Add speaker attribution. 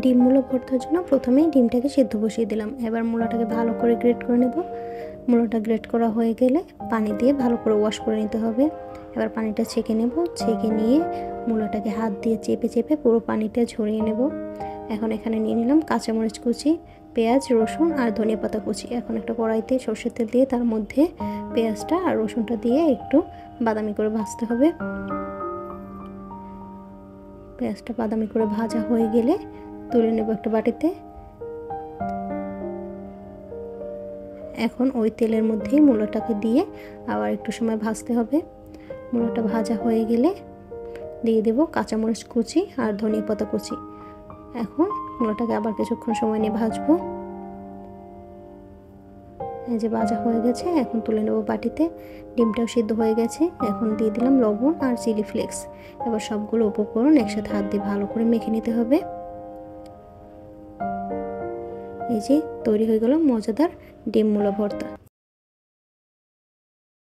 Speaker 1: ডিম মূলা ভর্তার জন্য প্রথমেই ডিমটাকে সিদ্ধ বসিয়ে দিলাম। এবার মূলাটাকে ভালো করে গ্রেট করে নেব। মূলাটা গ্রেট করা হয়ে গেলে পানি দিয়ে ভালো করে ওয়াশ করে নিতে হবে। এবার পানিটা ছেঁকে নেব। ছেঁকে নিয়ে মূলাটাকে হাত দিয়ে চেপে চেপে পুরো পানিটা ঝরিয়ে নেব। এখন এখানে নিয়ে নিলাম কাঁচামরিচ কুচি, পেঁয়াজ, রসুন আর ধনিয়া পাতা কুচি। এখন একটা কড়াইতে সরষের তেল দিয়ে তার মধ্যে পেঁয়াজটা আর রসুনটা দিয়ে একটু বাদামি করে ভাজতে হবে। পেঁয়াজটা বাদামি করে ভাজা হয়ে গেলে তুলে নেব একটা বাটিতে। এখন ওই তেলের মধ্যেই মূলাটাকে দিয়ে আবার একটু সময় ভাজতে হবে। মূলাটা ভাজা হয়ে গেলে দিয়ে দেব কাঁচামরিচ কুচি আর ধনিয়া পাতা কুচি। এখন মূলাটাকে আবার কিছুক্ষণ সময় নিয়ে ভাজবো। এই যে ভাজা হয়ে গেছে, এখন তুলে নেব বাটিতে। ডিমটাও সিদ্ধ হয়ে গেছে। এখন দিয়ে দিলাম লবণ আর চিলি ফ্লেক্স। এবার সবগুলো উপকরণ একসাথে হাত দিয়ে ভালো করে মেখে নিতে হবে। এই যে তৈরি হয়ে গেল মজাদার ডিম মূলা ভর্তা।